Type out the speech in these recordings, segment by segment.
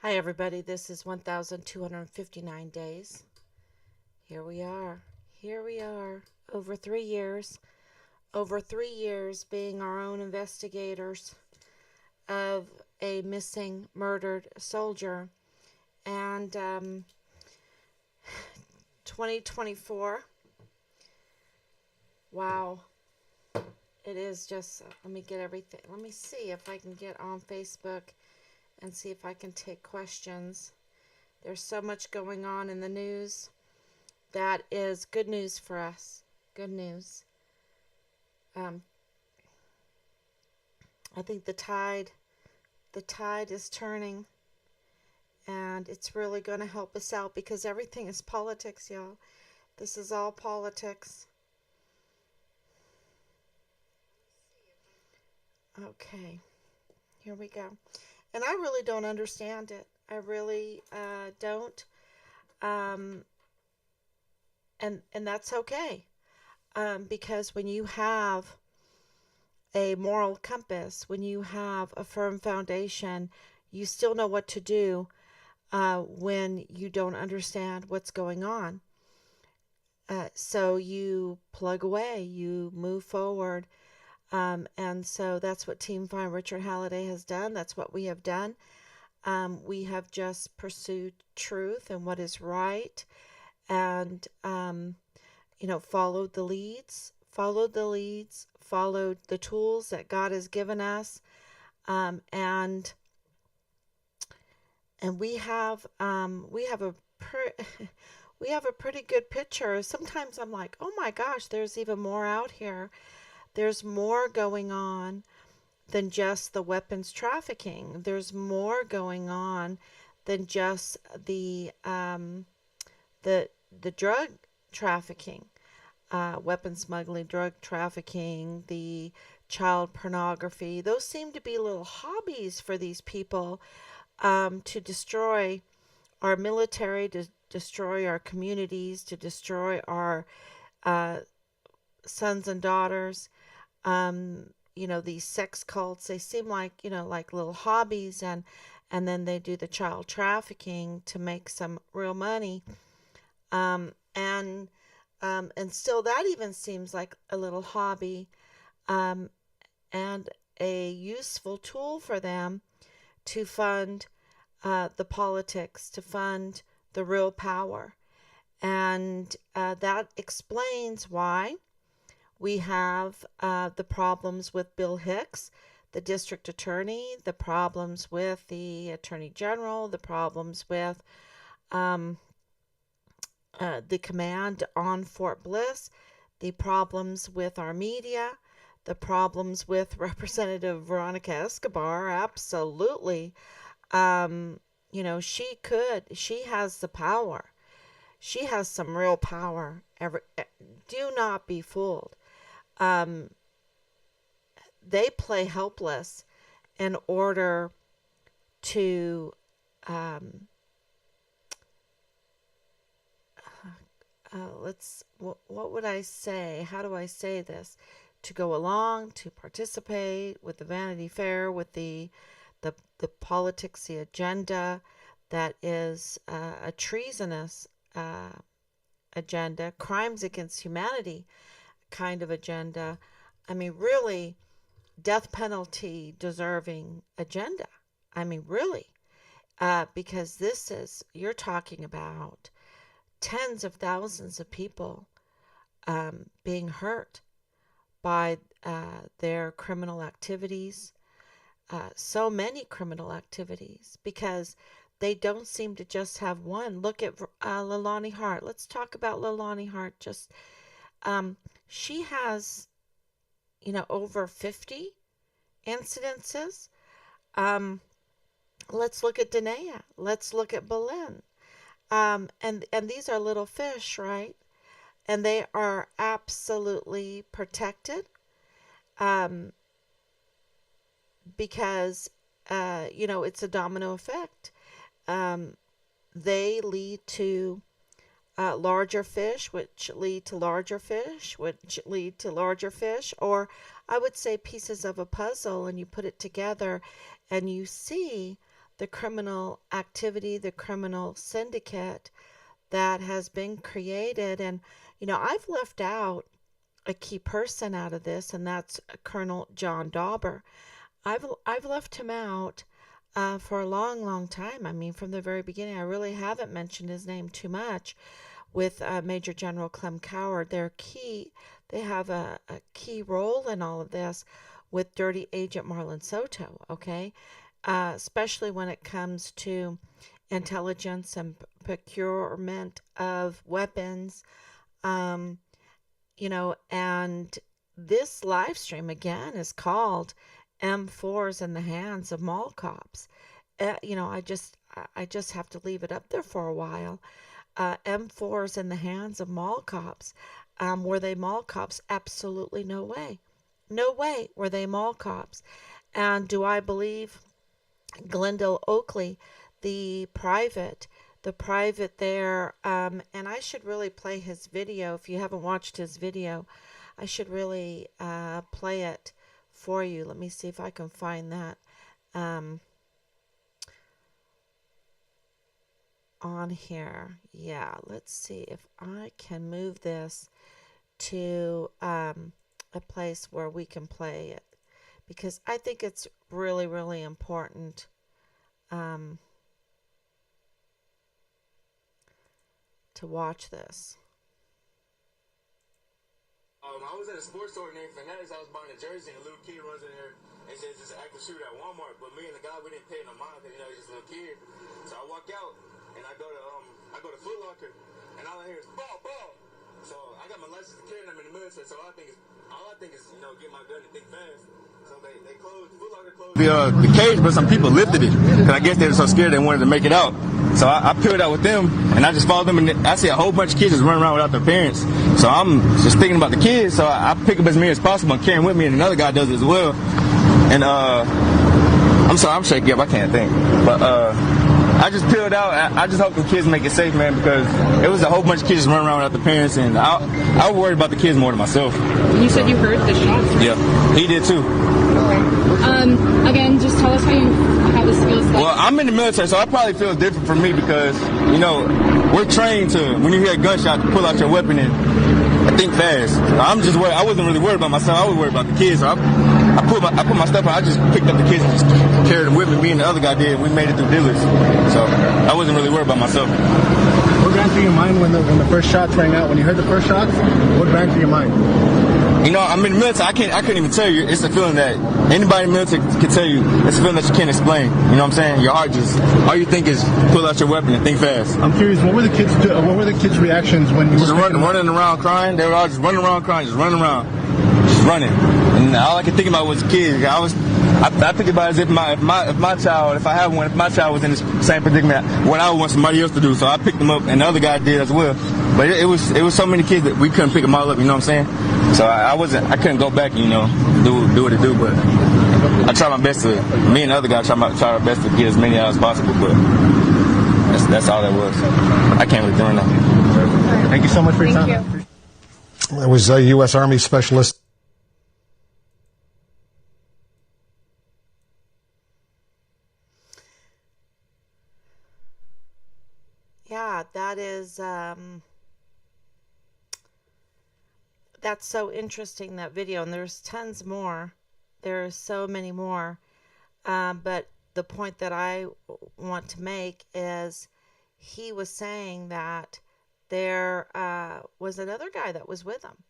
Hi, everybody. This is 1,259 days. Here we are. Here we are. Over 3 years. Over 3 years being our own investigators of a missing, murdered soldier. And 2024. Wow. It is just, let me get everything. Let me see if I can get on Facebook and see if I can take questions. There's so much going on in the news. That is good news for us. Good news. Um, I think the tide is turning, and it's really going to help us out because everything is politics, y'all. This is all politics. Okay, here we go. And I really don't understand it. I really don't. Um, and that's okay. Because when you have a moral compass, when you have a firm foundation, you still know what to do when you don't understand what's going on. So you plug away, you move forward. And so that's what Team Find Richard Halliday has done. That's what we have done. We have just pursued truth and what is right, and followed the tools that God has given us, and we have a we have a pretty good picture. Sometimes I'm like, oh my gosh, there's even more out here. There's more going on than just the weapons trafficking. There's more going on than just the the drug trafficking, weapon smuggling, drug trafficking, the child pornography. Those seem to be little hobbies for these people, to destroy our military, to destroy our communities, to destroy our uh, sons and daughters. These sex cults, they seem like, like little hobbies, and then they do the child trafficking to make some real money. And still that even seems like a little hobby, um, and a useful tool for them to fund the politics, to fund the real power. And that explains why we have the problems with Bill Hicks, the district attorney, the problems with the attorney general, the problems with um, the command on Fort Bliss, the problems with our media, the problems with Representative Veronica Escobar. Absolutely. Um, she has the power. She has some real power. Do not be fooled. Um, they play helpless in order to, um, what would I say? How do I say this? To go along, to participate with the Vanity Fair, with the politics, the agenda that is a treasonous agenda, crimes against humanity kind of agenda. I mean, really, death penalty deserving agenda. I mean, really, because you're talking about tens of thousands of people being hurt by their criminal activities, so many criminal activities, because they don't seem to just have one. Look at Leilani Hart. Let's talk about Leilani Hart. Just she has, over 50 incidences. Um, let's look at Danae. Let's look at Belen. And these are little fish, right? And they are absolutely protected, um, because it's a domino effect. Um, they lead to larger fish, which lead to larger fish, which lead to larger fish, or I would say pieces of a puzzle, and you put it together and you see the criminal activity, the criminal syndicate that has been created. And, I've left out a key person out of this, and that's Colonel John Dauber. I've left him out for a long, long time. I mean, from the very beginning, I really haven't mentioned his name too much with Major General Clem Coward. They have a key role in all of this with Dirty Agent Marlon Soto, okay? Especially when it comes to intelligence and procurement of weapons, and this live stream again is called M4s in the hands of mall cops. I just have to leave it up there for a while. M4s in the hands of mall cops. Were they mall cops? Absolutely no way. No way were they mall cops. And do I believe Glendale Oakley, the private there, and I should really play his video. If you haven't watched his video, I should really play it for you. Let me see if I can find that on here. Yeah, let's see if I can move this to a place where we can play it, because I think it's really, really important to watch this. I was at a sports store named Fanatics. I was buying a jersey, and a little kid runs in there and says it's an active shooter at Walmart. But me and the guy, we didn't pay no mind because he's just a little kid. So I walk out and I go to Foot Locker, and all I hear is ball, ball. So I got my license to carry, and I'm in the military. So all I think is get my gun and think fast. So they closed, Foot Locker closed the cage, but some people lifted it because I guess they were so scared they wanted to make it out. So I peeled out with them, and I just followed them, and I see a whole bunch of kids just running around without their parents. So I'm just thinking about the kids, so I pick up as many as possible and carry them with me, and another guy does it as well. And I'm sorry, I'm shaky up, I can't think. But I just peeled out. I just hope the kids make it safe, man, because it was a whole bunch of kids just running around without their parents, and I was worried about the kids more than myself. You said you heard the shots, right? Yeah, he did too. Again, just tell us how this feels like. Well, I'm in the military, so I probably feel different for me because, we're trained to, when you hear a gunshot, pull out your weapon and think fast. I'm just worried. I wasn't really worried about myself. I was worried about the kids. So I put my stuff on. I just picked up the kids and just carried them with me. Me and the other guy did. We made it through dealers. So I wasn't really worried about myself. What ran through your mind when the first shots rang out? When you heard the first shots, what ran through your mind? I'm in the military. I couldn't even tell you. It's a feeling that anybody in the military can tell you. It's a feeling that you can't explain. You know what I'm saying? Your heart just, all you think is pull out your weapon and think fast. I'm curious, what were the kids' reactions when you were running around crying? They were all just running around crying, just running around, just running. And all I could think about was kids. I think about it as if my child, if I have one, if my child was in the same predicament, what I would want somebody else to do. So I picked them up, and the other guy did as well. But it was so many kids that we couldn't pick them all up. You know what I'm saying? So I couldn't go back, do what it do. But I try my best to. Me and the other guy try our best to get as many out as possible. But that's all that was. I can't really do it now. Thank you so much for your time. That was a U.S. Army specialist. Yeah, that is, that's so interesting, that video, and there's tons more. There are so many more. But the point that I want to make is he was saying that there was another guy that was with him.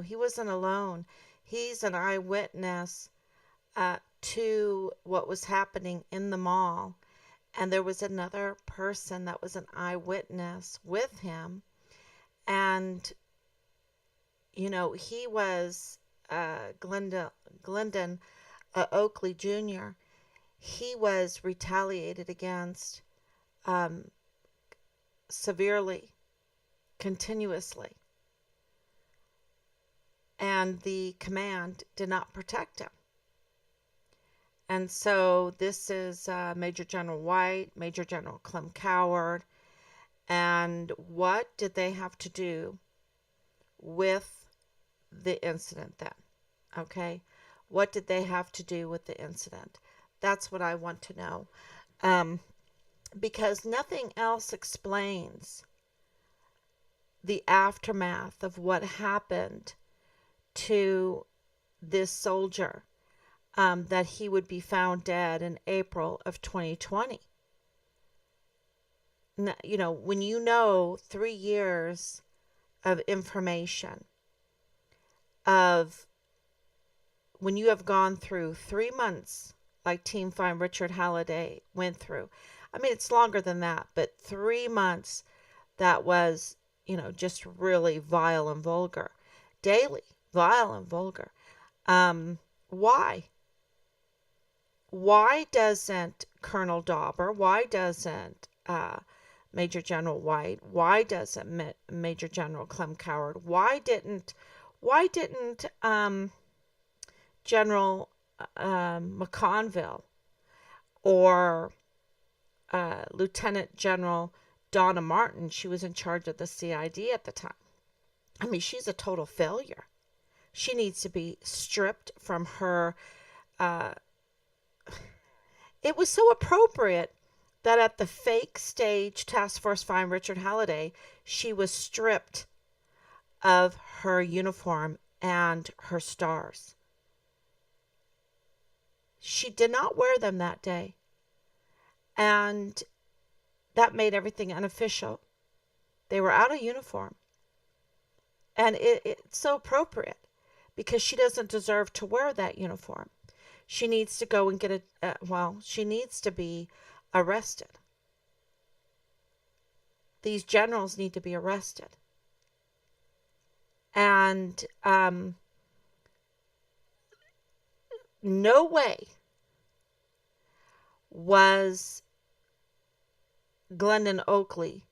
He wasn't alone. He's an eyewitness to what was happening in the mall. And there was another person that was an eyewitness with him. And, he was Glendon Oakley Jr. He was retaliated against severely, continuously. And the command did not protect him. And so this is Major General White, Major General Clem Coward. And what did they have to do with the incident then? Okay? What did they have to do with the incident? That's what I want to know. because nothing else explains the aftermath of what happened to this soldier, that he would be found dead in April of 2020. You know, when you know 3 years of information, of when you have gone through 3 months, like Team Find Richard Halliday went through. I mean, it's longer than that, but 3 months that was, you know, just really vile and vulgar. Daily, vile and vulgar. Why? Why doesn't Colonel Dauber, why doesn't Major General White, why doesn't Major General Clem Coward, why didn't General McConville or Lieutenant General Donna Martin? She was in charge of the CID at the time. I mean, she's a total failure. She needs to be stripped from her. It was so appropriate that at the fake stage Task Force Find Richard Halliday, she was stripped of her uniform and her stars. She did not wear them that day. And that made everything unofficial. They were out of uniform. And it's so appropriate because she doesn't deserve to wear that uniform. She needs to go and get she needs to be arrested. These generals need to be arrested. And no way was Glendon Oakley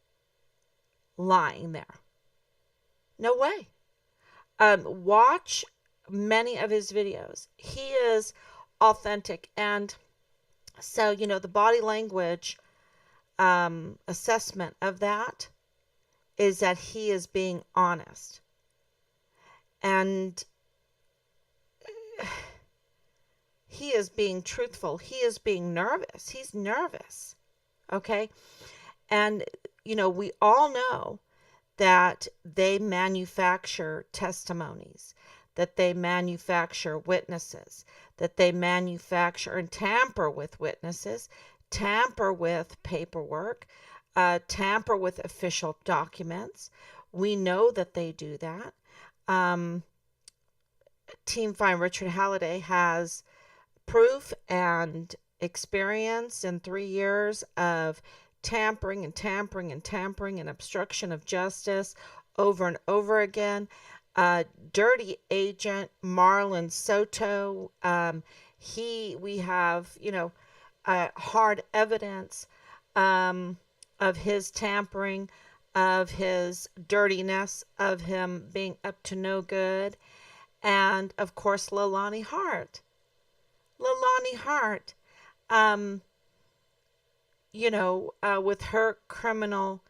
lying there. No way. Watch many of his videos. He is authentic. And so, you know, the body language assessment of that is that he is being honest. And he is being truthful. He is being nervous. He's nervous. Okay? And, you know, we all know that they manufacture testimonies, that they manufacture witnesses, that they manufacture and tamper with witnesses, tamper with paperwork, tamper with official documents. We know that they do that. Team Find Richard Halliday has proof and experience in 3 years of tampering and tampering and tampering and obstruction of justice over and over again. Dirty agent Marlon Soto, we have, you know, hard evidence of his tampering, of his dirtiness, of him being up to no good. And of course, Leilani Hart, you know, with her criminal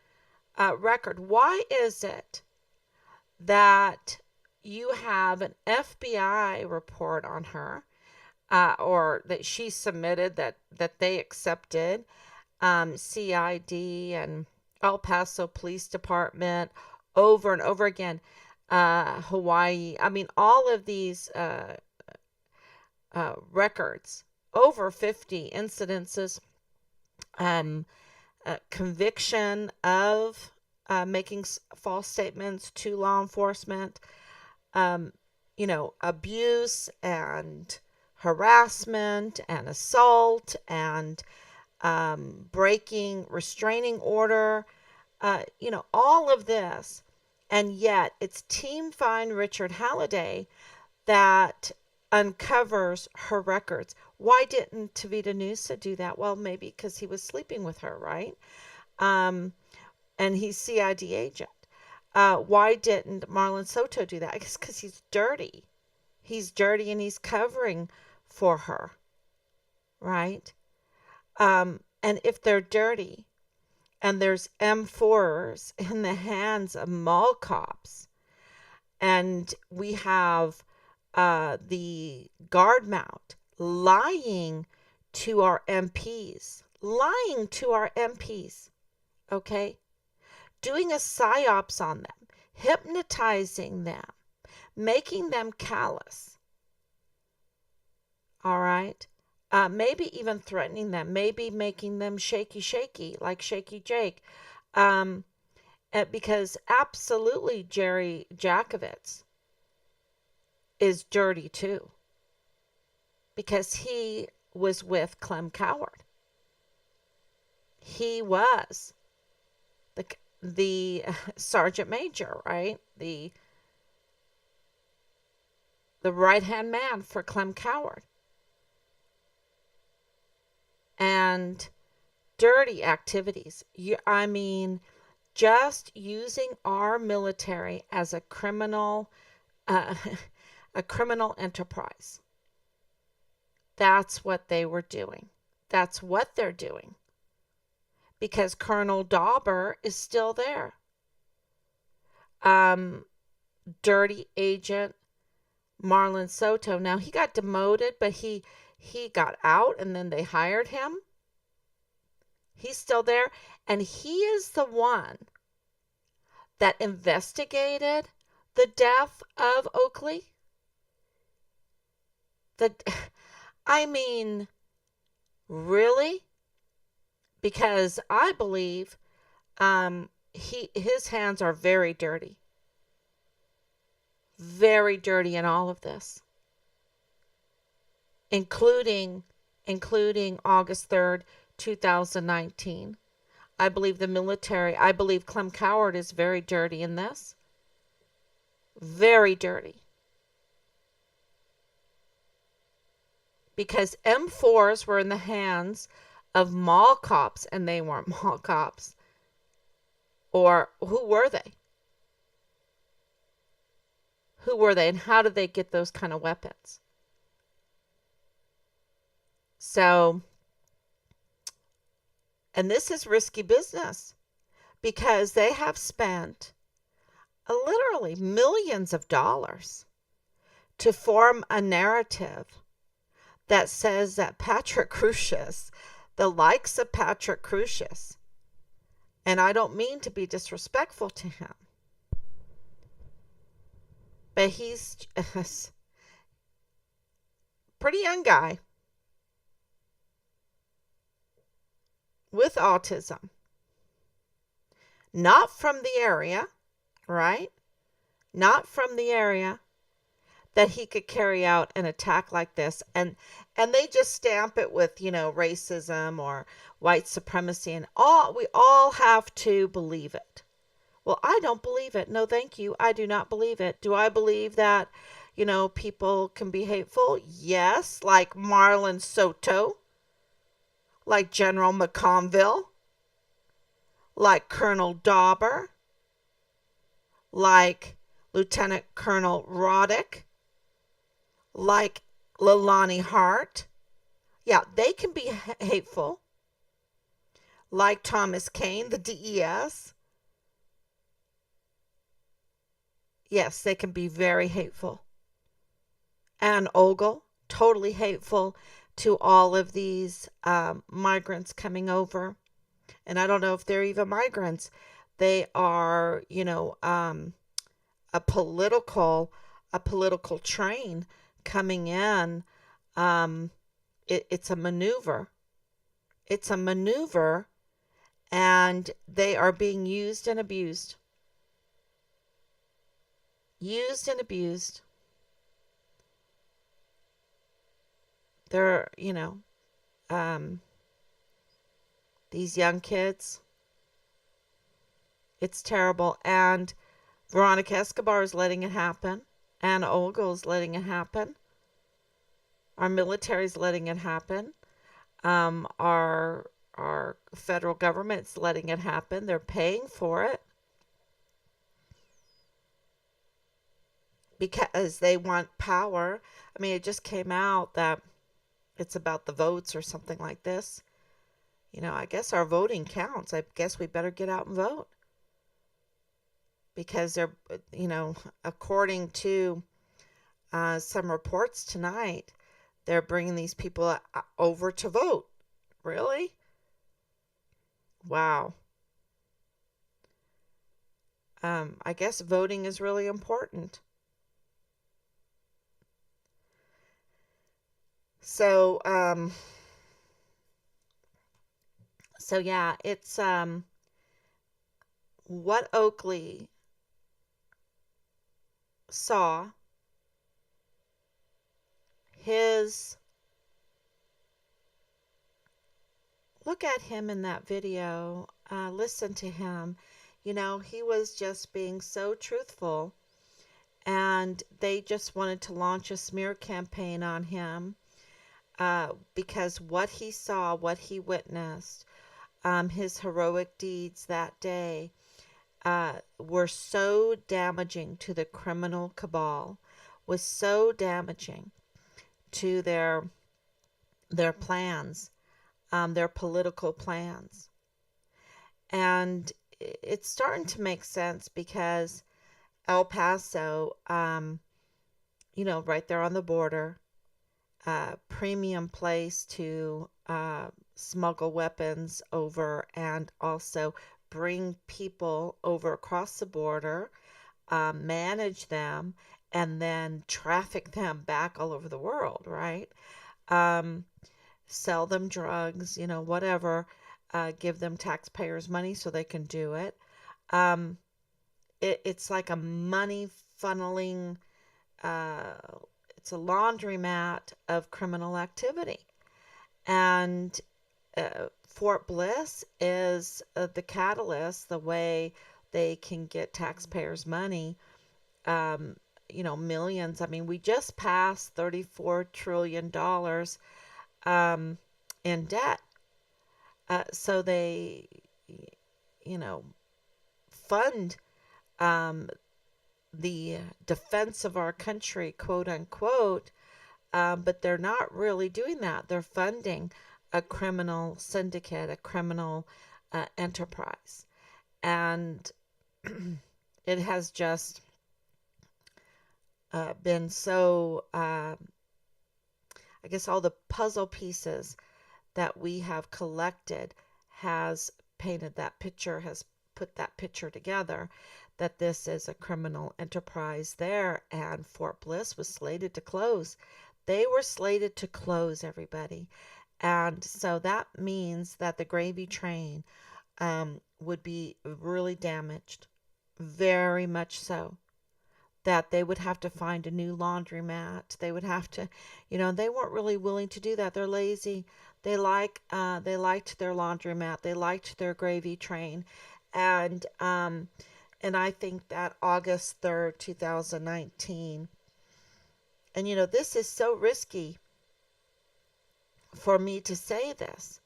record. Why is it that you have an FBI report on her, or that she submitted, that they accepted, CID and El Paso Police Department over and over again, Hawaii. I mean, all of these records, over 50 incidences, conviction of making false statements to law enforcement, you know, abuse and harassment and assault and breaking restraining order, you know, all of this. And yet it's Team Find Richard Halliday that uncovers her records. Why didn't Tavita Nusa do that? Well, maybe because he was sleeping with her, right? And he's CID agent. Why didn't Marlon Soto do that? I guess because he's dirty. He's dirty and he's covering for her, right? And if they're dirty and there's M4s in the hands of mall cops, and we have the guard mount lying to our MPs, lying to our MPs, okay? Doing a psyops on them, hypnotizing them, making them callous, all right? Maybe even threatening them, maybe making them shaky, like Shaky Jake. Because absolutely Jerry Jakovitz is dirty too, because he was with Clem Coward. He was the sergeant major, right? The right-hand man for Clem Coward. And dirty activities. I mean, just using our military as a criminal enterprise. That's what they were doing. That's what they're doing. Because Colonel Dauber is still there. Dirty agent Marlon Soto. Now, he got demoted, but he got out and then they hired him. He's still there. And he is the one that investigated the death of Oakley. I mean, really? Because I believe his hands are very dirty. Very dirty in all of this. Including August 3rd, 2019. I believe I believe Clem Coward is very dirty in this. Very dirty. Because M4s were in the hands of mall cops, and they weren't mall cops. Or who were they? Who were they, and how did they get those kind of weapons? So, and this is risky business, because they have spent literally millions of dollars to form a narrative that says that Patrick Crusius, the likes of Patrick Crusius, and I don't mean to be disrespectful to him, but he's a pretty young guy with autism, not from the area, right? Not from the area, that he could carry out an attack like this. And they just stamp it with, racism or white supremacy, and we all have to believe it. Well, I don't believe it. No, thank you. I do not believe it. Do I believe that, people can be hateful? Yes, like Marlon Soto, like General McConville, like Colonel Dauber, like Lieutenant Colonel Roddick, like Leilani Hart. Yeah, they can be hateful. Like Thomas Kane, the DES. Yes, they can be very hateful. And Ogle, totally hateful to all of these migrants coming over. And I don't know if they're even migrants. They are, a political train coming in. It's a maneuver. It's a maneuver, and they are being used and abused. Used and abused. They're, these young kids. It's terrible. And Veronica Escobar is letting it happen. Anna Ogle is letting it happen. Our military is letting it happen. Our federal government's letting it happen. They're paying for it because they want power. I mean, it just came out that it's about the votes or something like this. I guess our voting counts. I guess we better get out and vote. Because they're, according to some reports tonight, they're bringing these people over to vote. Really? Wow. I guess voting is really important. So, so yeah, it's what Oakley saw, his look at him in that video, listen to him. You know, he was just being so truthful, and they just wanted to launch a smear campaign on him because what he saw, what he witnessed, his heroic deeds that day were so damaging to the criminal cabal, was so damaging to their plans, their political plans. And it's starting to make sense because El Paso, right there on the border, premium place to smuggle weapons over and also bring people over across the border, manage them, and then traffic them back all over the world, right? Um, Sell them drugs, whatever, give them taxpayers' money so they can do it. Um, it's like a money funneling, uh, it's a laundromat of criminal activity. And Fort Bliss is the catalyst, the way they can get taxpayers' money, um, millions. I mean, we just passed $34 trillion um, in debt. So they, you know, fund um, the defense of our country, quote unquote, but they're not really doing that. They're funding a criminal syndicate, a criminal enterprise. And it has just been so, I guess all the puzzle pieces that we have collected has painted that picture, has put that picture together that this is a criminal enterprise there, and Fort Bliss was slated to close. They were slated to close, everybody. And so that means that the gravy train would be really damaged, very much so. That they would have to find a new laundromat. They would have to, they weren't really willing to do that. They're lazy. They liked their laundromat. They liked their gravy train, and I think that August 3rd, 2019. And this is so risky for me to say this,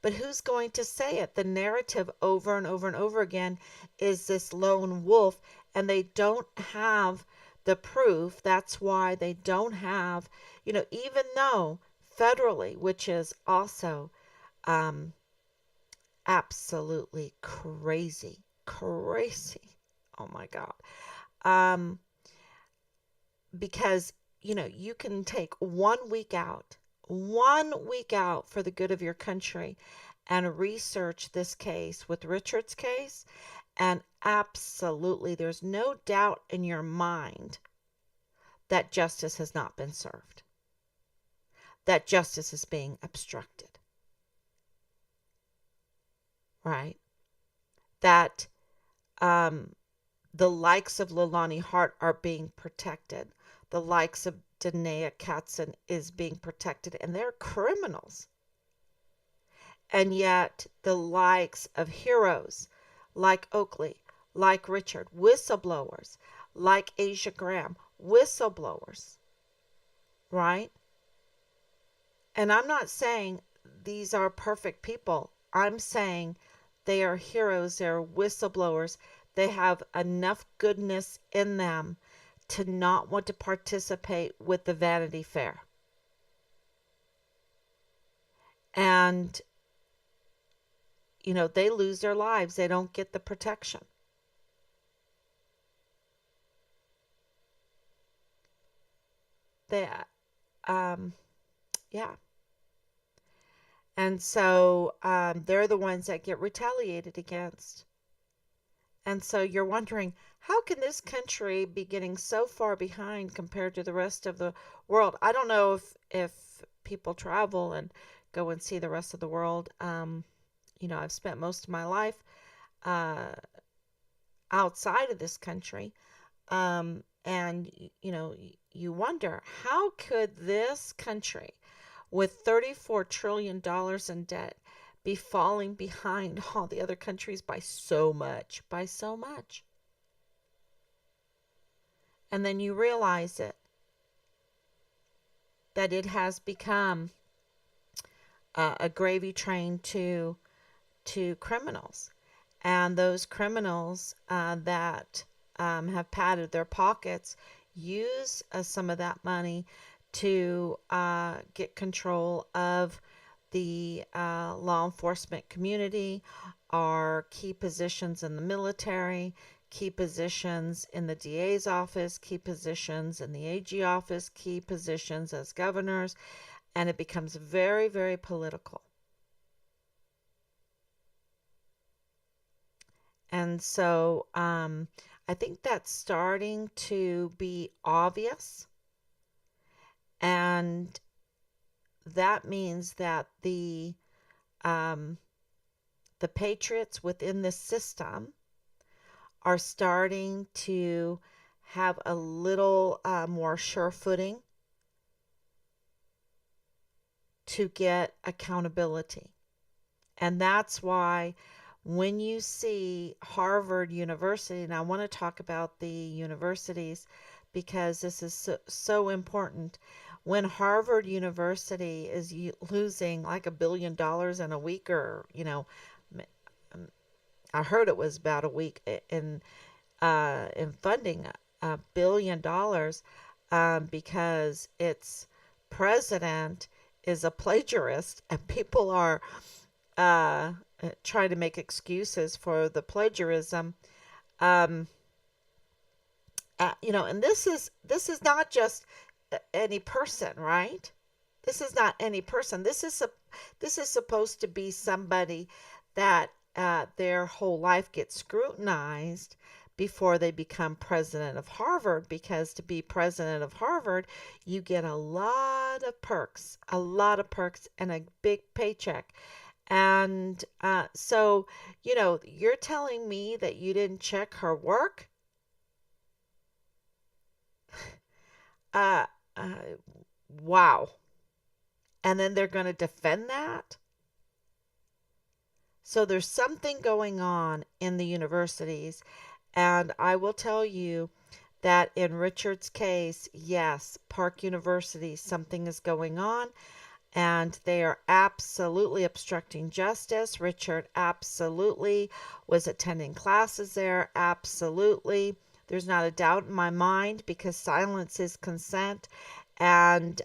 but who's going to say it? The narrative over and over and over again is this lone wolf, and they don't have the proof. That's why they don't have, even though federally, which is also um, absolutely crazy, crazy. Oh my God. Um, because, you can take 1 week out for the good of your country and research this case with Richard's case. And absolutely, there's no doubt in your mind that justice has not been served, that justice is being obstructed, right? That the likes of Leilani Hart are being protected. The likes of Danae Katzen is being protected, and they're criminals. And yet the likes of heroes like Oakley, like Richard, whistleblowers, like Asia Graham, whistleblowers, right? And I'm not saying these are perfect people. I'm saying they are heroes, they're whistleblowers. They have enough goodness in them to not want to participate with the Vanity Fair. And, they lose their lives. They don't get the protection. They, yeah. And so they're the ones that get retaliated against. And so you're wondering, how can this country be getting so far behind compared to the rest of the world? I don't know if people travel and go and see the rest of the world. I've spent most of my life uh, outside of this country. And, you wonder, how could this country with $34 trillion in debt be falling behind all the other countries by so much, by so much? And then you realize that it has become a gravy train to criminals. And those criminals that have padded their pockets use some of that money to get control of the law enforcement community, or key positions in the military, key positions in the DA's office, key positions in the AG office, key positions as governors, and it becomes very, very political. And so I think that's starting to be obvious. And that means that the patriots within the system are starting to have a little more sure footing to get accountability. And that's why when you see Harvard University, and I want to talk about the universities because this is so important. When Harvard University is losing like $1 billion in a week, or I heard it was about a week in funding, $1 billion, because its president is a plagiarist, and people are trying to make excuses for the plagiarism. And this is not just any person, right? This is not any person. This is supposed to be somebody that their whole life gets scrutinized before they become president of Harvard, because to be president of Harvard, you get a lot of perks, and a big paycheck. And so, you're telling me that you didn't check her work? Uh, uh, wow. And then they're going to defend that? So there's something going on in the universities. And I will tell you that in Richard's case, yes, Park University, something is going on. And they are absolutely obstructing justice. Richard absolutely was attending classes there. Absolutely. There's not a doubt in my mind, because silence is consent. And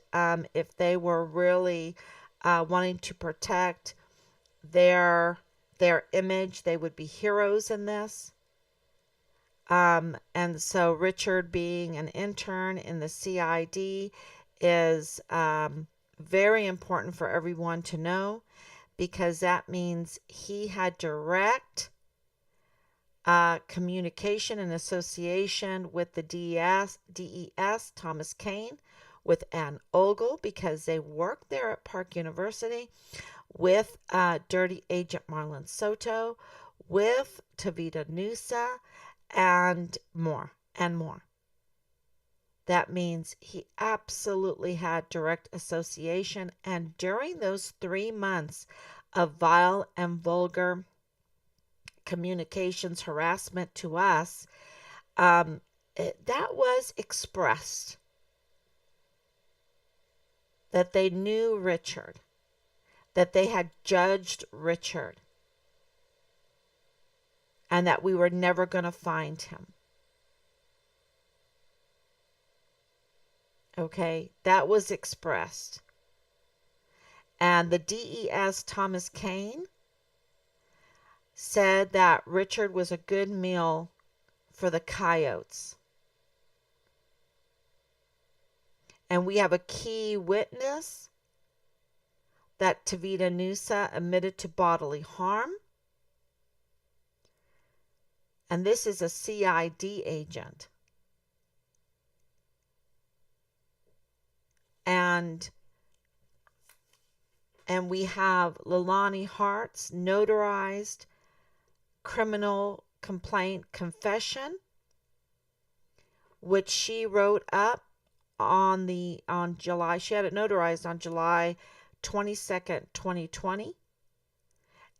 if they were really wanting to protect their image, they would be heroes in this. And so Richard, being an intern in the CID, is very important for everyone to know, because that means he had direct communication and association with the DES, Thomas Kane, with Ann Ogle, because they worked there at Park University, with Dirty Agent Marlon Soto, with Tavita Nusa, and more and more. That means he absolutely had direct association. And during those 3 months of vile and vulgar communications harassment to us, that was expressed, that they knew Richard, that they had judged Richard, and that we were never going to find him. Okay, that was expressed. And the DES, Thomas Kane, said that Richard was a good meal for the coyotes. And we have a key witness that Tavita Nusa admitted to bodily harm. And this is a CID agent. And we have Leilani Hart's notarized criminal complaint confession, which she wrote up on July. She had it notarized on July 22nd, 2020.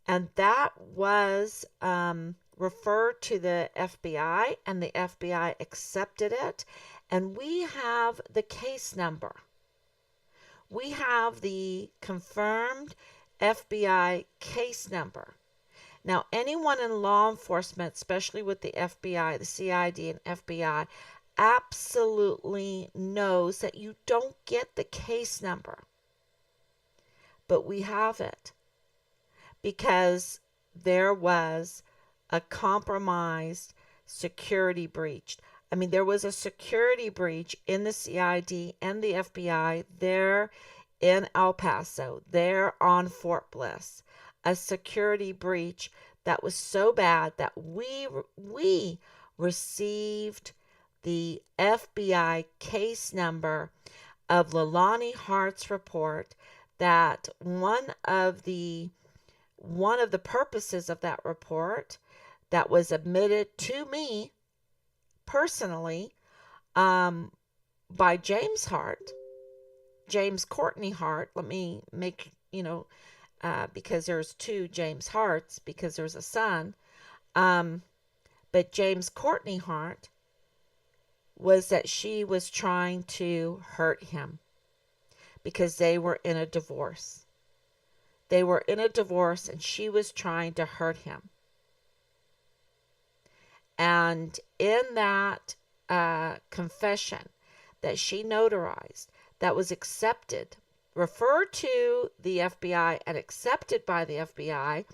And that was referred to the FBI, and the FBI accepted it. And we have the case number. We have the confirmed FBI case number. Now, anyone in law enforcement, especially with the FBI, the CID, and FBI, absolutely knows that you don't get the case number. But we have it because there was a compromised security breach. I mean, there was a security breach in the CID and the FBI there in El Paso, there on Fort Bliss. A security breach that was so bad that we received the FBI case number of Leilani Hart's report, that one of the purposes of that report that was admitted to me personally by James Courtney Hart. Let me make, because there's two James Harts, because there's a son. But James Courtney Hart was that she was trying to hurt him because they were in a divorce. They were in a divorce and she was trying to hurt him. And in that confession that she notarized, that was accepted, referred to the FBI and accepted by the FBI,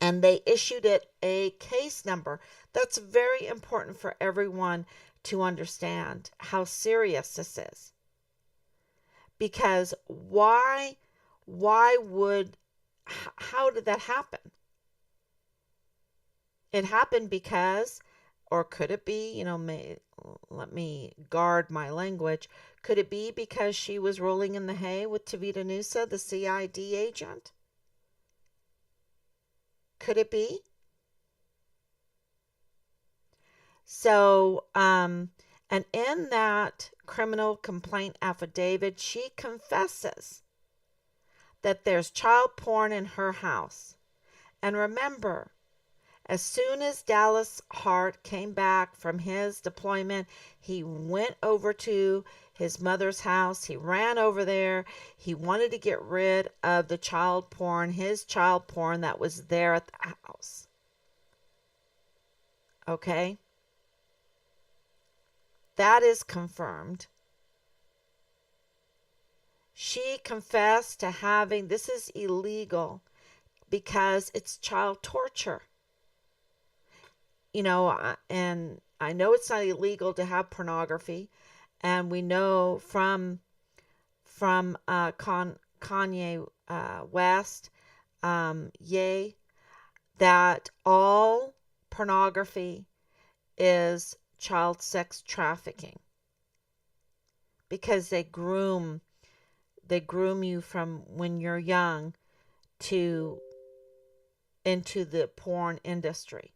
and they issued it a case number. That's very important for everyone to understand how serious this is. Because how did that happen? It happened because, or could it be, let me guard my language, could it be because she was rolling in the hay with Tavita Nusa, the CID agent? Could it be? So, and in that criminal complaint affidavit, she confesses that there's child porn in her house. And remember, as soon as Dallas Hart came back from his deployment, he went over to his mother's house. He ran over there. He wanted to get rid of the child porn, his child porn that was there at the house. Okay? That is confirmed. She confessed to having, this is illegal because it's child torture. And I know it's not illegal to have pornography, and we know from Kanye West, that all pornography is child sex trafficking, because they groom you from when you're young into the porn industry.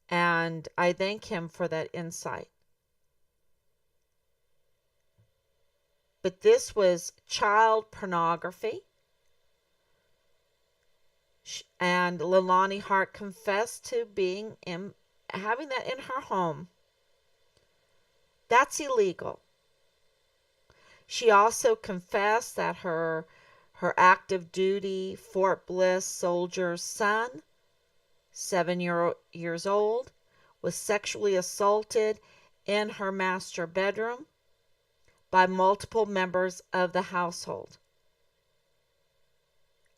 And I thank him for that insight. But this was child pornography. And Leilani Hart confessed to having that in her home. That's illegal. She also confessed that her active duty Fort Bliss soldier's son, 7 years old, was sexually assaulted in her master bedroom by multiple members of the household.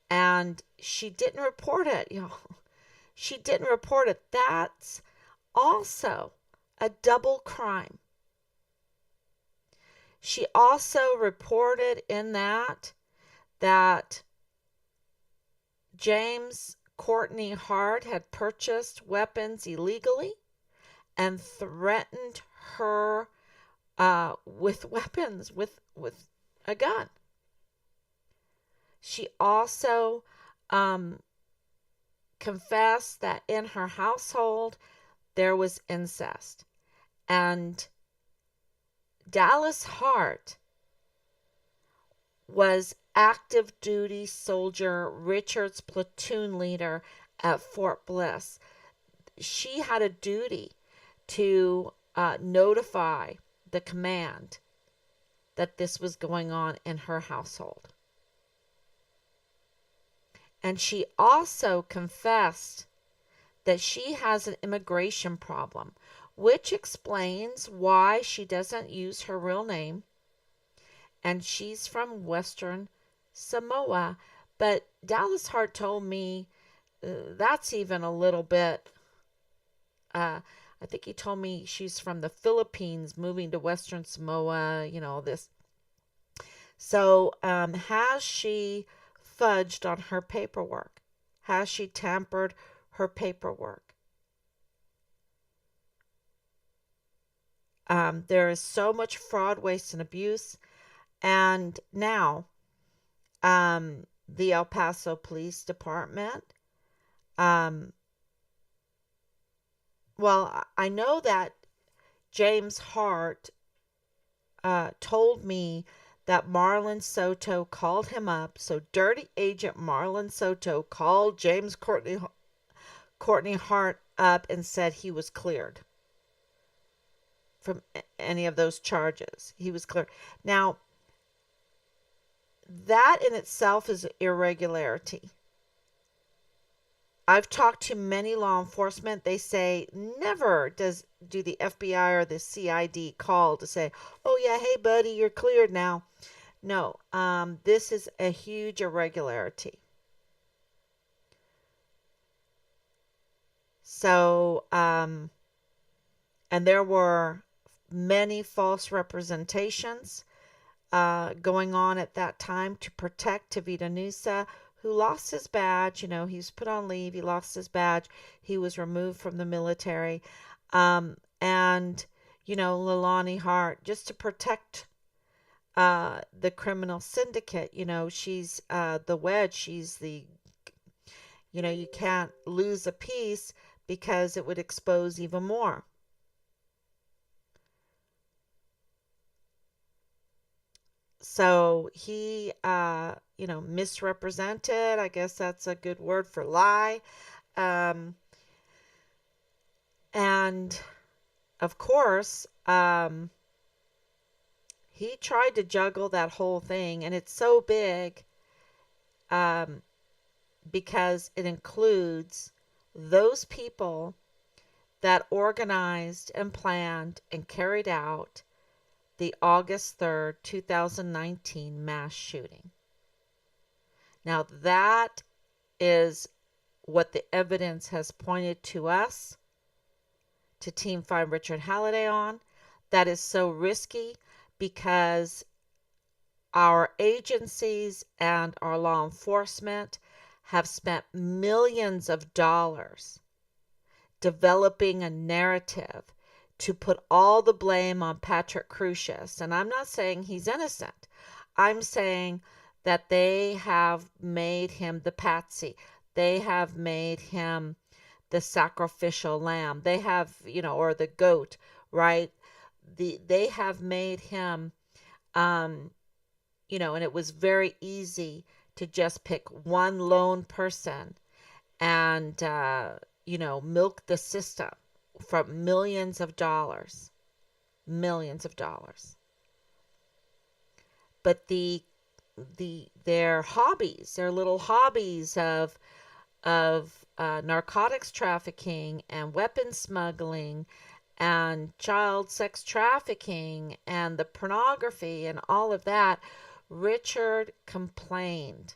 And she didn't report it, y'all. She didn't report it. That's also a double crime. She also reported in that James Courtney Hart had purchased weapons illegally and threatened her with weapons, with a gun. She also confessed that in her household there was incest. And Dallas Hart was active duty soldier Richard's platoon leader at Fort Bliss. She had a duty to notify the command that this was going on in her household. And she also confessed that she has an immigration problem, which explains why she doesn't use her real name. And she's from Western Samoa. But Dallas Hart told me that's even a little bit, I think he told me she's from the Philippines, moving to Western Samoa, this. So, has she fudged on her paperwork? Has she tampered her paperwork? There is so much fraud, waste, and abuse. And now, the El Paso Police Department, well, I know that James Hart told me that Marlon Soto called him up. So dirty agent Marlon Soto called James Courtney Hart up and said he was cleared from any of those charges. He was cleared. Now, that in itself is irregularity. I've talked to many law enforcement. They say never do the FBI or the CID call to say, "Oh yeah, hey buddy, you're cleared now." No, this is a huge irregularity. So, and there were many false representations going on at that time to protect Tavita Nusa, who lost his badge. He was put on leave. He lost his badge. He was removed from the military. And, Leilani Hart, just to protect the criminal syndicate. She's the wedge. She's you can't lose a piece because it would expose even more. So he, misrepresented. I guess that's a good word for lie. And of course, he tried to juggle that whole thing, and it's so big because it includes those people that organized and planned and carried out the August 3rd, 2019 mass shooting. Now, that is what the evidence has pointed to us, to Team 5 Richard Halliday on. That is so risky because our agencies and our law enforcement have spent millions of dollars developing a narrative to put all the blame on Patrick Crusius. And I'm not saying he's innocent. I'm saying that they have made him the patsy. They have made him the sacrificial lamb. They have, or the goat, right? They have made him, and it was very easy to just pick one lone person and, milk the system for millions of dollars. But their hobbies, their little hobbies of narcotics trafficking and weapons smuggling and child sex trafficking and the pornography and all of that, Richard complained.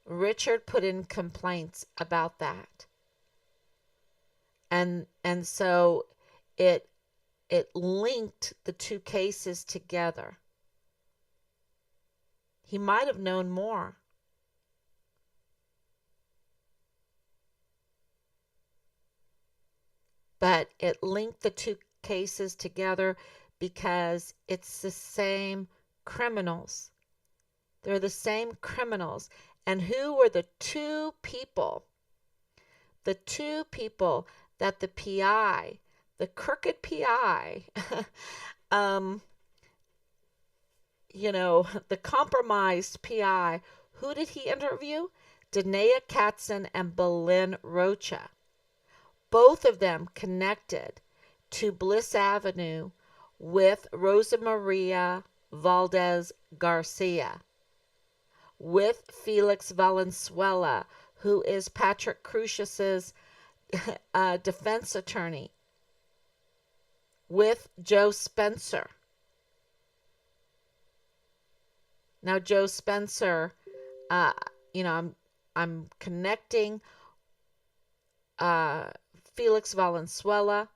Richard put in complaints about that. And so it it linked the two cases together. He might have known more. But it linked the two cases together because it's the same criminals. They're the same criminals. And who were the two people? The two people that the PI, the crooked PI, the compromised PI, who did he interview? Danae Katzen and Belen Rocha. Both of them connected to Bliss Avenue with Rosa Maria Valdez Garcia, with Felix Valenzuela, who is Patrick Crucius's defense attorney, with Joe Spencer. Now, Joe Spencer, I'm connecting Felix Valenzuela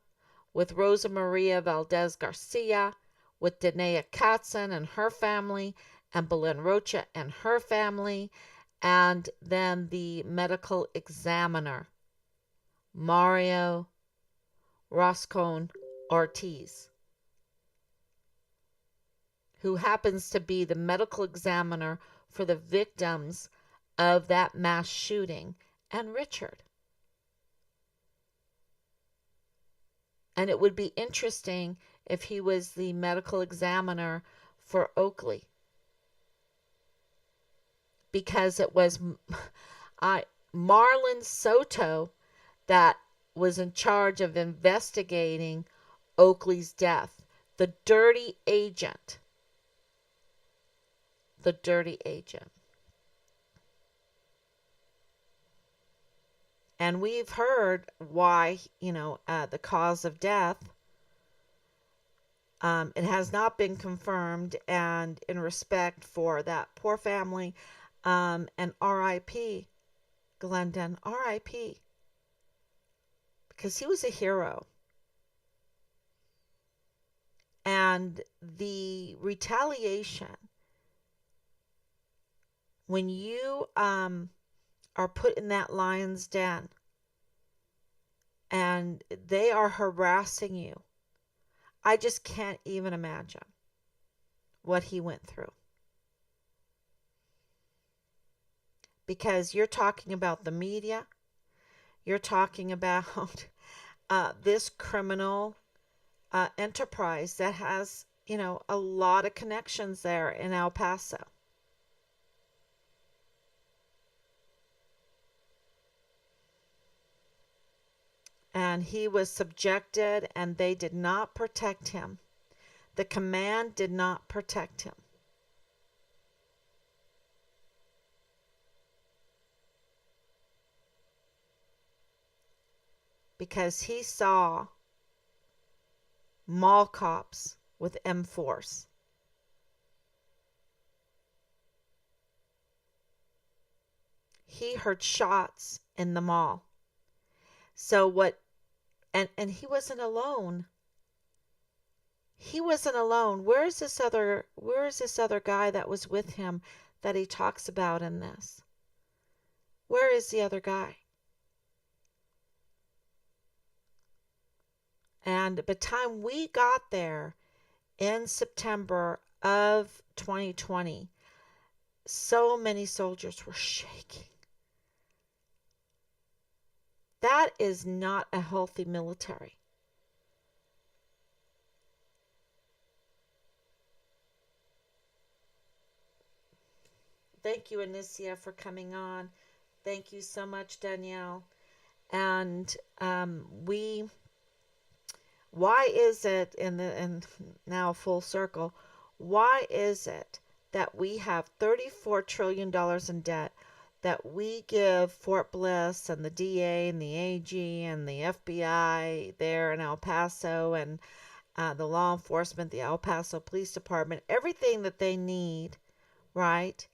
with Rosa Maria Valdez Garcia, with Danae Katzen and her family, and Belen Rocha and her family, and then the medical examiner, Mario Roscon Ortiz, who happens to be the medical examiner for the victims of that mass shooting, and Richard. And it would be interesting if he was the medical examiner for Oakley, because it was Marlon Soto that was in charge of investigating Oakley's death. The dirty agent. The dirty agent. And we've heard why, the cause of death. It has not been confirmed, and in respect for that poor family, and R.I.P. Glendon, R.I.P. Because he was a hero. And the retaliation, when you are put in that lion's den and they are harassing you, I just can't even imagine what he went through. Because you're talking about the media, you're talking about this criminal enterprise that has, a lot of connections there in El Paso. And he was subjected, and they did not protect him. The command did not protect him. Because he saw mall cops with M4s. He heard shots in the mall. So what, and he wasn't alone. He wasn't alone. Where is this other guy that was with him that he talks about in this? Where is the other guy? And by the time we got there in September of 2020, so many soldiers were shaking. That is not a healthy military. Thank you, Anicia, for coming on. Thank you so much, Danielle. And why is it, and now full circle, why is it that we have $34 trillion in debt, that we give Fort Bliss and the DA and the AG and the FBI there in El Paso and the law enforcement, the El Paso Police Department, everything that they need, right,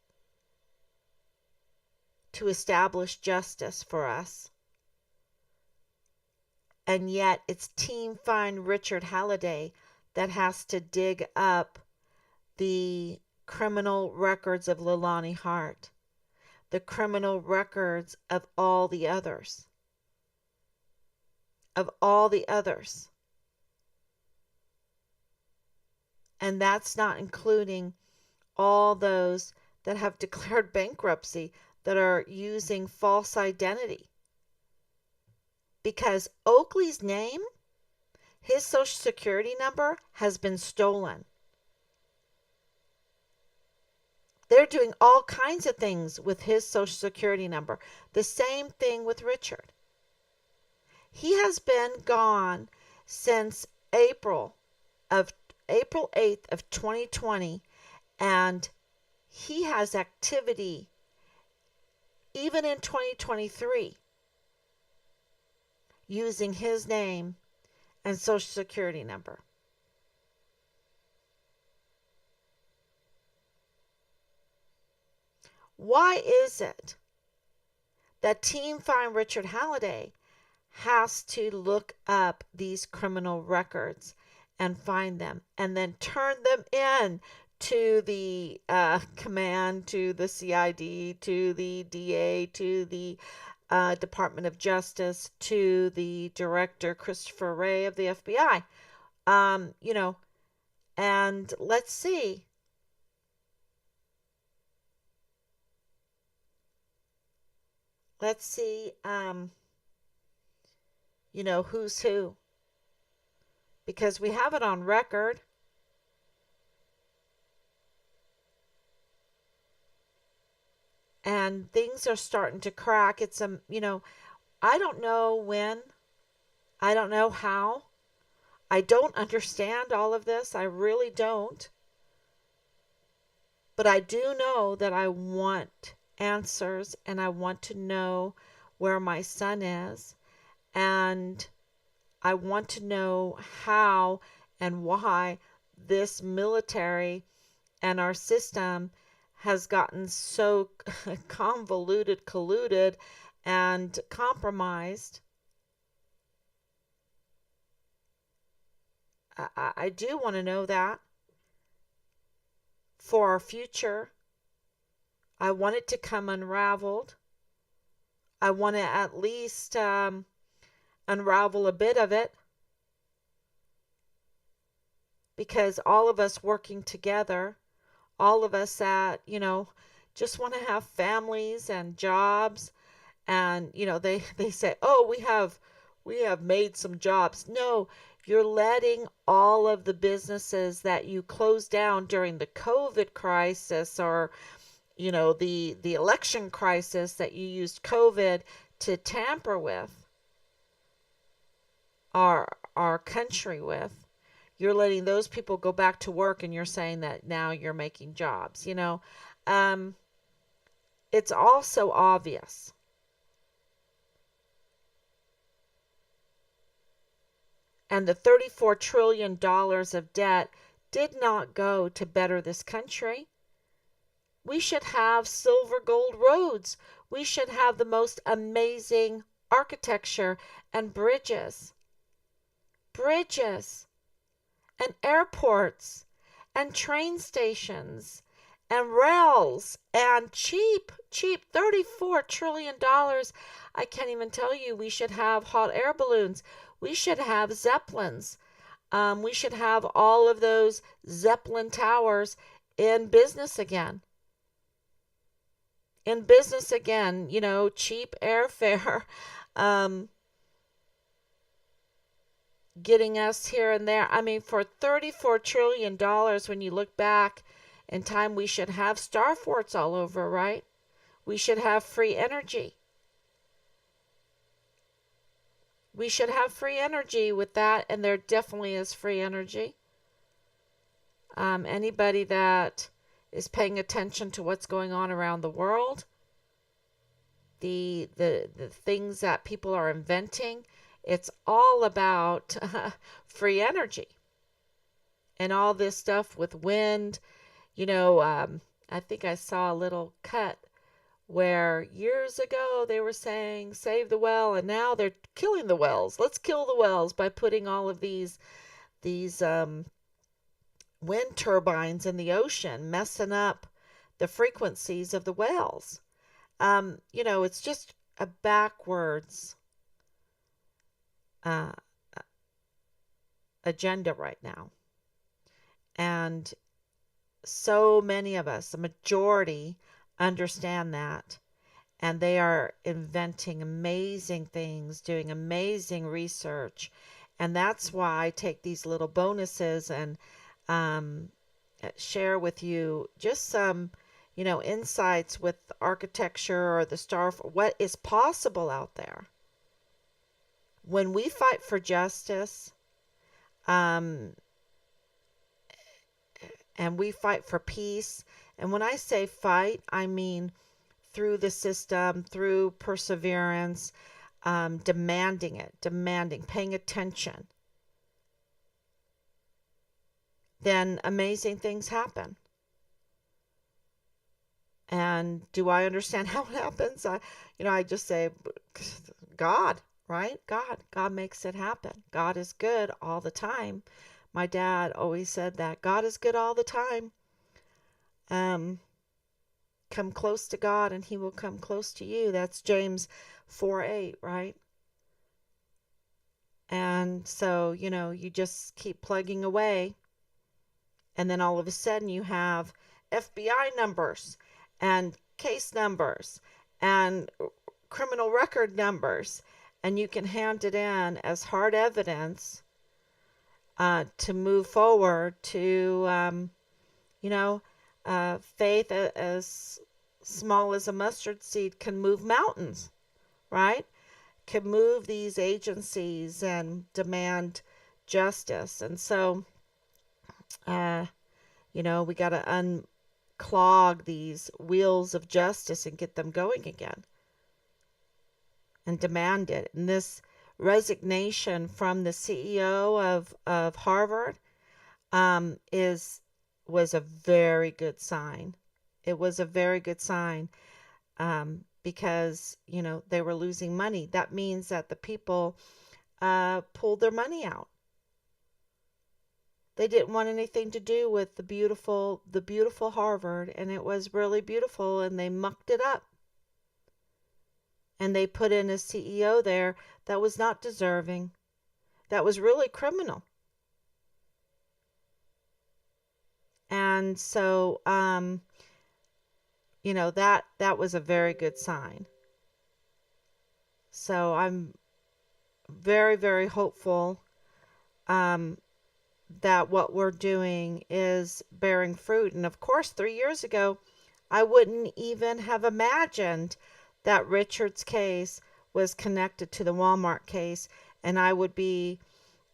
to establish justice for us? And yet it's Team Find Richard Halliday that has to dig up the criminal records of Leilani Hart, the criminal records of all the others. Of all the others. And that's not including all those that have declared bankruptcy, that are using false identity. Because Oakley's name, his social security number, has been stolen. They're doing all kinds of things with his social security number. The same thing with Richard. He has been gone since April 8th of 2020, and he has activity even in 2023 using his name and social security number. Why is it that Team Find Richard Halliday has to look up these criminal records and find them and then turn them in to the command, to the CID, to the DA, to the Department of Justice, to the director, Christopher Wray of the FBI? And let's see. Let's see, who's who. Because we have it on record. And things are starting to crack. It's, I don't know when. I don't know how. I don't understand all of this. I really don't. But I do know that I want answers, and I want to know where my son is, and I want to know how and why this military and our system has gotten so convoluted, colluded, and compromised. I do want to know that for our future. I want it to come unraveled. I want to at least unravel a bit of it. Because all of us working together, all of us that, just want to have families and jobs. And, they say, oh, we have made some jobs. No, you're letting all of the businesses that you closed down during the COVID crisis, or the election crisis that you used COVID to tamper with our country with. You're letting those people go back to work, and you're saying that now you're making jobs. It's also obvious. And the $34 trillion of debt did not go to better this country. We should have silver gold roads. We should have the most amazing architecture and bridges. Bridges and airports and train stations and rails and cheap $34 trillion. I can't even tell you. We should have hot air balloons. We should have Zeppelins. We should have all of those Zeppelin towers in business again. In business again, cheap airfare, getting us here and there. I mean, for $34 trillion, when you look back in time, we should have star forts all over, right? We should have free energy. We should have free energy with that, and there definitely is free energy. Anybody that is paying attention to what's going on around the world, the things that people are inventing, it's all about free energy. And all this stuff with wind, I think I saw a little cut where years ago they were saying save the well, and now they're killing the wells. Let's kill the wells by putting all of these wind turbines in the ocean, messing up the frequencies of the wells. It's just a backwards uh, agenda right now. And so many of us, the majority, understand that. And they are inventing amazing things, doing amazing research. And that's why I take these little bonuses and um, share with you just some, insights with architecture or the star, what is possible out there. When we fight for justice, um, and we fight for peace, and when I say fight, I mean through the system, through perseverance, demanding, paying attention, then amazing things happen. And do I understand how it happens? I just say, God, right? God makes it happen. God is good all the time. My dad always said that God is good all the time. Come close to God and he will come close to you. That's James 4:8, right? And so, you just keep plugging away. And then all of a sudden you have FBI numbers and case numbers and criminal record numbers. And you can hand it in as hard evidence to move forward to, faith as small as a mustard seed can move mountains, right? Can move these agencies and demand justice. And so, we got to unclog these wheels of justice and get them going again and demand it. And this resignation from the CEO of Harvard was a very good sign. It was a very good sign because, they were losing money. That means that the people pulled their money out. They didn't want anything to do with the beautiful Harvard, and it was really beautiful, and they mucked it up. And they put in a CEO there that was not deserving, that was really criminal. And so, that was a very good sign. So I'm very, very hopeful that what we're doing is bearing fruit. And of course, 3 years ago, I wouldn't even have imagined that Richard's case was connected to the Walmart case. And I would be,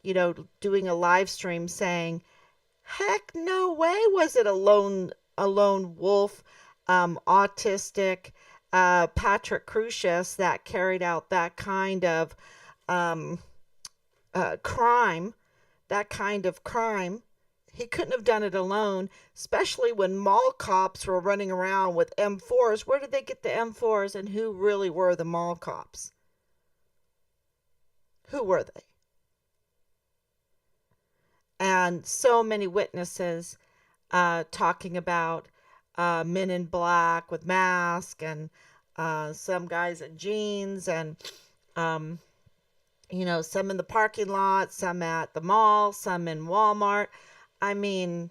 doing a live stream saying, heck, no way was it a lone wolf, autistic Patrick Crucius that carried out that kind of crime. That kind of crime. He couldn't have done it alone, especially when mall cops were running around with M4s. Where did they get the M4s, and who really were the mall cops? Who were they? And so many witnesses talking about men in black with masks and some guys in jeans and, some in the parking lot, some at the mall, some in Walmart. I mean,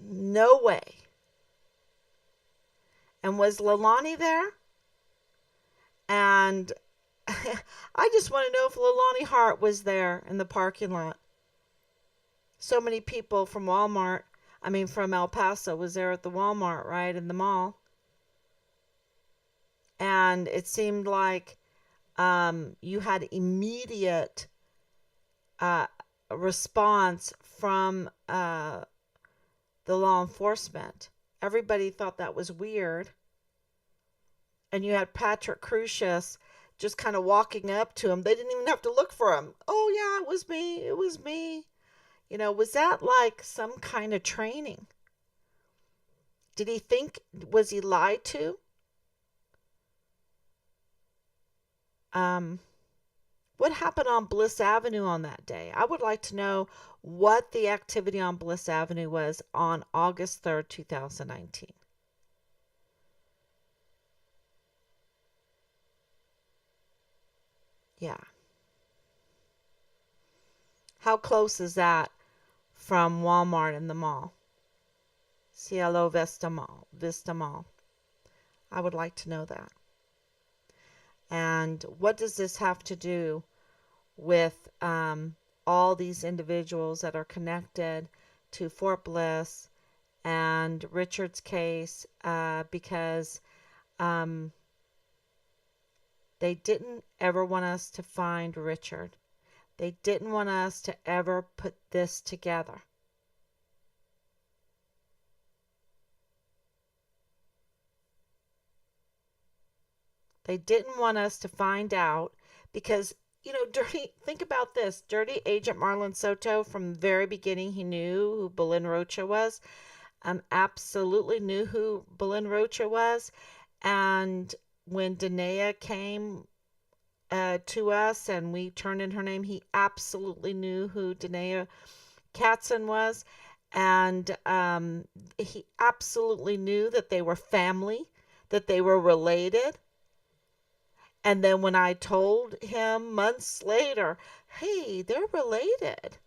no way. And was Leilani there? And I just want to know if Leilani Hart was there in the parking lot. So many people from from El Paso was there at the Walmart, right, in the mall. And it seemed like you had immediate response from the law enforcement. Everybody thought that was weird. And you had Patrick Crucius just kind of walking up to him. They didn't even have to look for him. Oh, yeah, it was me. It was me. Was that like some kind of training? Did he think, was he lied to? Um, what happened on Bliss Avenue on that day? I would like to know what the activity on Bliss Avenue was on August 3rd, 2019. Yeah. How close is that from Walmart and the mall? Cielo Vista Mall. Vista Mall. I would like to know that. And what does this have to do with all these individuals that are connected to Fort Bliss and Richard's case? Because um, they didn't ever want us to find Richard. They didn't want us to ever put this together. They didn't want us to find out because, think about this. Dirty Agent Marlon Soto, from the very beginning, he knew who Belen Rocha was. Absolutely knew who Belen Rocha was. And when Danae came to us and we turned in her name, he absolutely knew who Danae Katzen was. And he absolutely knew that they were family, that they were related. And then when I told him months later, hey, they're related,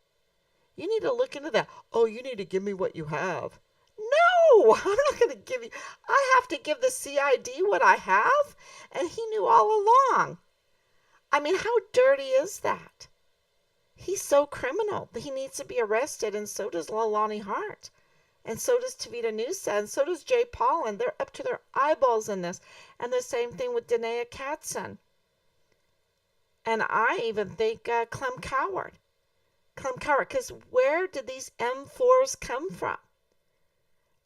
you need to look into that. Oh, you need to give me what you have. No, I'm not going to give you. I have to give the CID what I have. And he knew all along. I mean, how dirty is that? He's so criminal. He needs to be arrested, and so does Lalani Hart. And so does Tavita Nusa, and so does Jay Paul, and they're up to their eyeballs in this. And the same thing with Danae Katzen. And I even think Clem Coward. Because where did these M4s come from?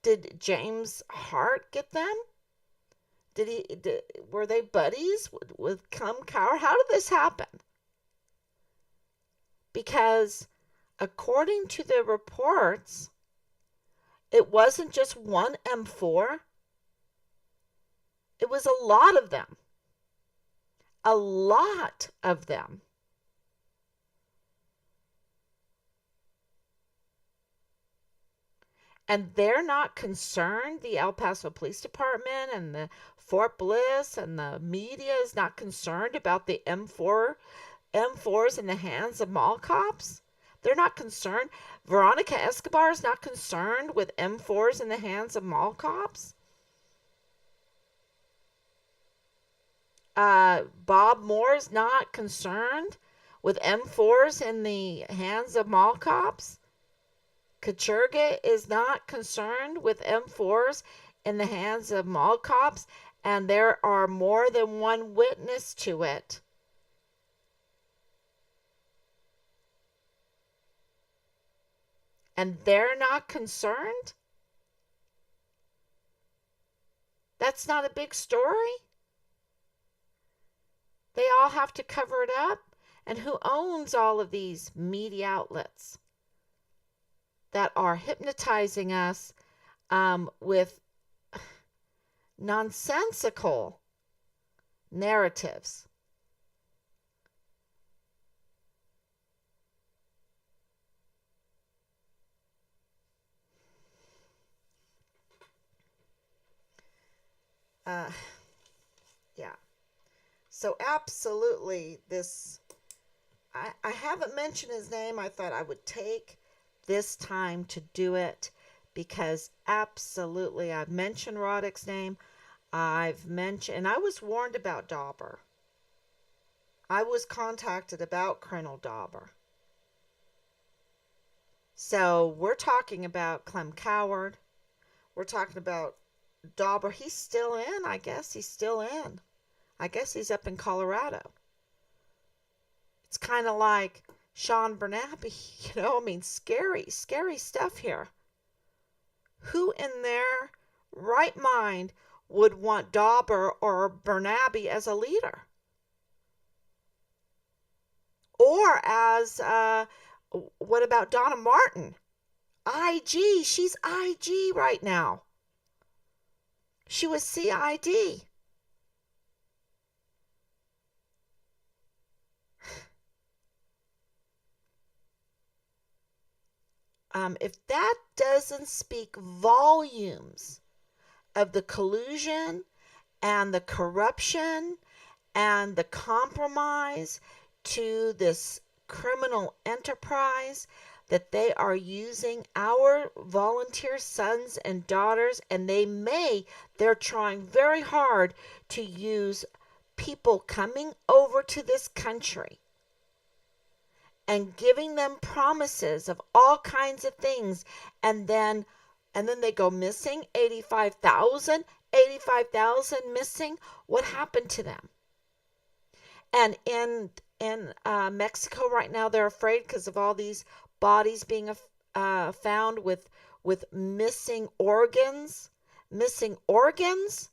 Did James Hart get them? Were they buddies with Clem Coward? How did this happen? Because according to the reports, it wasn't just one M4. It was a lot of them. A lot of them. And they're not concerned, the El Paso Police Department and the Fort Bliss and the media is not concerned about the M4s in the hands of mall cops? They're not concerned. Veronica Escobar is not concerned with M4s in the hands of mall cops. Bob Moore is not concerned with M4s in the hands of mall cops. Kachurga is not concerned with M4s in the hands of mall cops, and there are more than one witness to it. And they're not concerned? That's not a big story? They all have to cover it up? And who owns all of these media outlets that are hypnotizing us with nonsensical narratives? Yeah. So absolutely this, I haven't mentioned his name. I thought I would take this time to do it because absolutely I've mentioned Roddick's name. I've mentioned, and I was warned about Dauber. I was contacted about Colonel Dauber. So we're talking about Clem Coward. We're talking about Dauber. He's still in, I guess. He's still in. I guess he's up in Colorado. It's kind of like Sean Bernabe, I mean, scary stuff here. Who in their right mind would want Dauber or Bernabe as a leader? Or as, what about Donna Martin? IG, she's IG right now. She was CID. If that doesn't speak volumes of the collusion and the corruption and the compromise to this criminal enterprise, that they are using our volunteer sons and daughters, and they're trying very hard to use people coming over to this country and giving them promises of all kinds of things, and then they go missing. 85,000 missing. What happened to them? And in Mexico right now, they're afraid because of all these bodies being found with missing organs. Missing organs.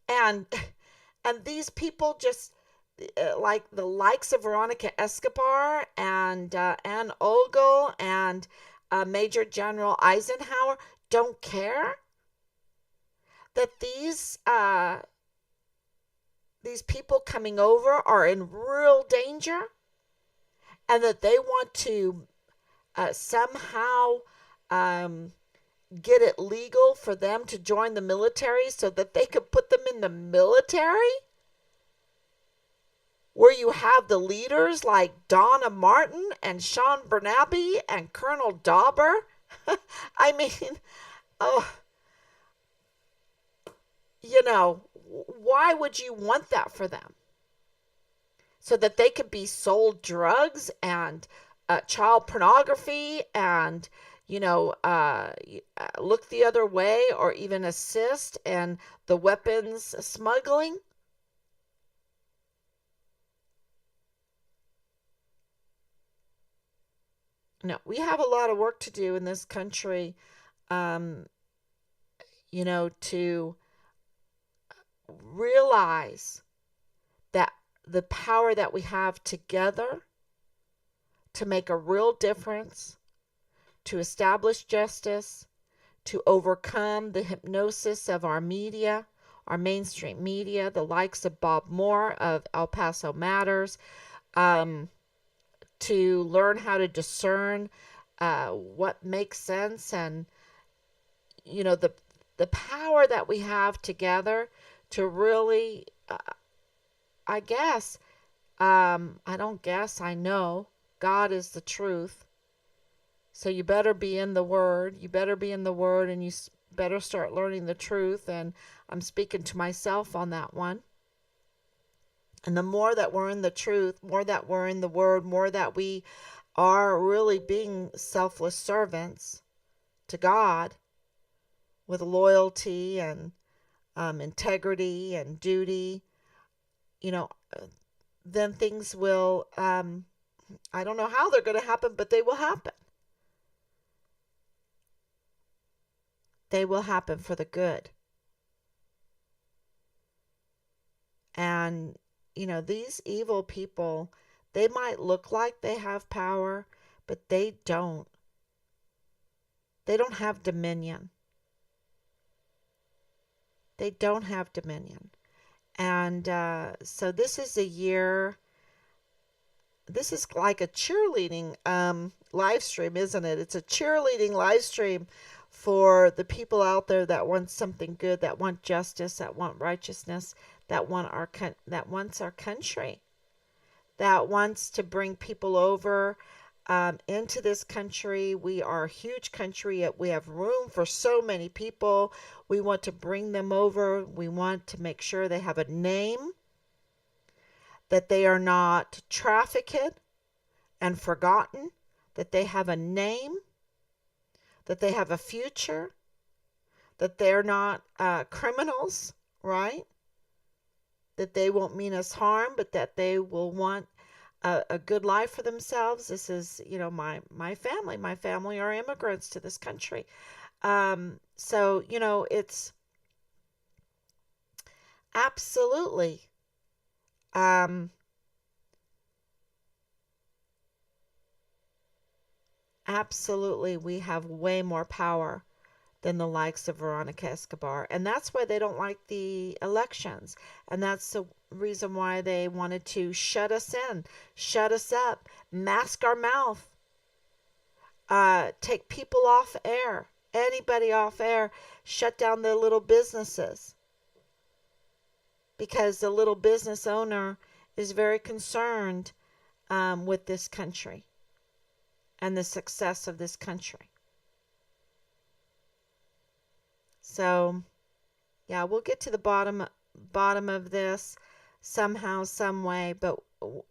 And these people just like the likes of Veronica Escobar and Anne Ogle and Major General Eisenhower don't care that these people coming over are in real danger, and that they want to somehow get it legal for them to join the military so that they could put them in the military, where you have the leaders like Donna Martin and Sean Bernabe and Colonel Dauber. I mean, oh, why would you want that for them? So that they could be sold drugs and child pornography and, look the other way or even assist in the weapons smuggling? No, we have a lot of work to do in this country, to realize that the power that we have together to make a real difference, to establish justice, to overcome the hypnosis of our media, our mainstream media, the likes of Bob Moore of El Paso Matters, to learn how to discern what makes sense, and the power that we have together to really, I guess, I don't guess, I know God is the truth. So you better be in the Word. You better be in the Word, and you better start learning the truth. And I'm speaking to myself on that one. And the more that we're in the truth, more that we're in the Word, more that we are really being selfless servants to God with loyalty and integrity and duty, then things will, I don't know how they're going to happen, but they will happen. They will happen for the good. And, these evil people, they might look like they have power, but they don't. They don't have dominion. They don't have dominion. And so this is a year, this is like a cheerleading live stream, isn't it? It's a cheerleading live stream for the people out there that want something good, that want justice, that want righteousness, that wants our country, that wants to bring people over into this country. We are a huge country. We have room for so many people. We want to bring them over. We want to make sure they have a name, that they are not trafficked and forgotten, that they have a name, that they have a future, that they're not criminals, right? That they won't mean us harm, but that they will want a good life for themselves. This is, my family. My family are immigrants to this country. So, it's absolutely absolutely, we have way more power than the likes of Veronica Escobar. And that's why they don't like the elections. And that's the reason why they wanted to shut us in, shut us up, mask our mouth, take people off air, anybody off air, shut down their little businesses. Because the little business owner is very concerned with this country and the success of this country. So, yeah, we'll get to the bottom of this somehow, some way, but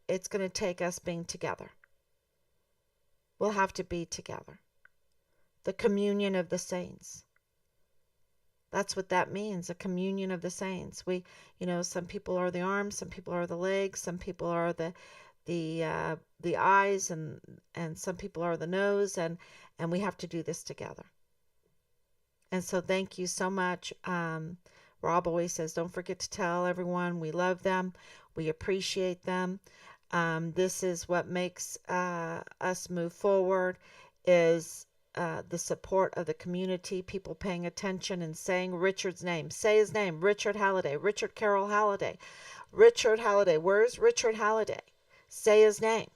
it's going to take us being together. We'll have to be together. The communion of the saints. That's what that means, a communion of the saints. We, some people are the arms, some people are the legs, some people are the eyes, and some people are the nose, and we have to do this together. And so thank you so much. Rob always says, don't forget to tell everyone we love them. We appreciate them. This is what makes us move forward, is the support of the community, people paying attention and saying Richard's name. Say his name, Richard Halliday, Richard Carroll Halliday. Richard Halliday. Where's Richard Halliday? Say his name.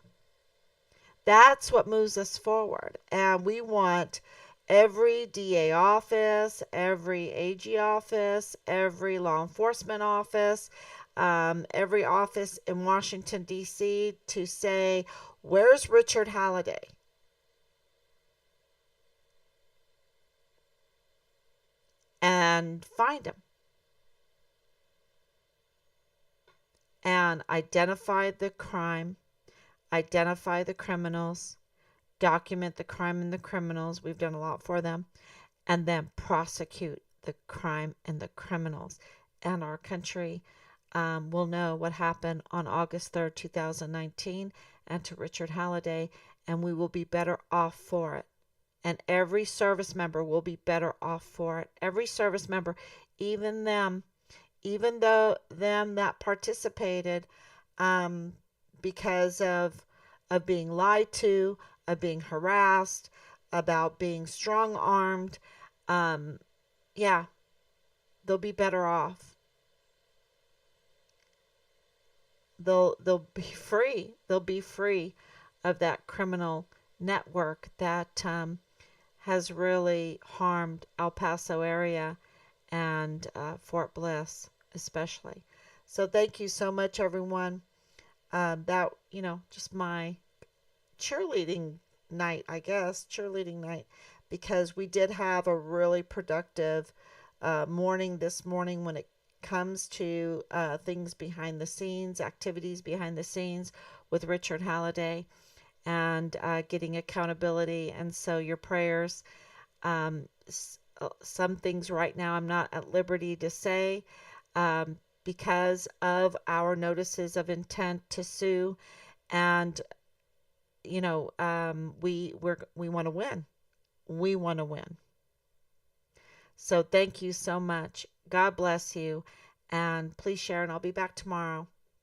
That's what moves us forward. And we want every DA office, every AG office, every law enforcement office, every office in Washington, D.C. to say, where's Richard Halliday? And find him. And identify the crime, identify the criminals, document the crime and the criminals. We've done a lot for them. And then prosecute the crime and the criminals. And our country will know what happened on August 3rd, 2019, and to Richard Halliday, and we will be better off for it. And every service member will be better off for it. Every service member, even though them that participated because of being lied to, of being harassed, about being strong-armed, they'll be better off. They'll be free. They'll be free of that criminal network that has really harmed El Paso area and Fort Bliss especially. So thank you so much, everyone. That, just my cheerleading night, I guess, because we did have a really productive morning this morning when it comes to things behind the scenes, activities behind the scenes with Richard Halliday, and getting accountability. And so your prayers, some things right now I'm not at liberty to say because of our notices of intent to sue, and we want to win. We want to win. So thank you so much. God bless you, and please share, and I'll be back tomorrow.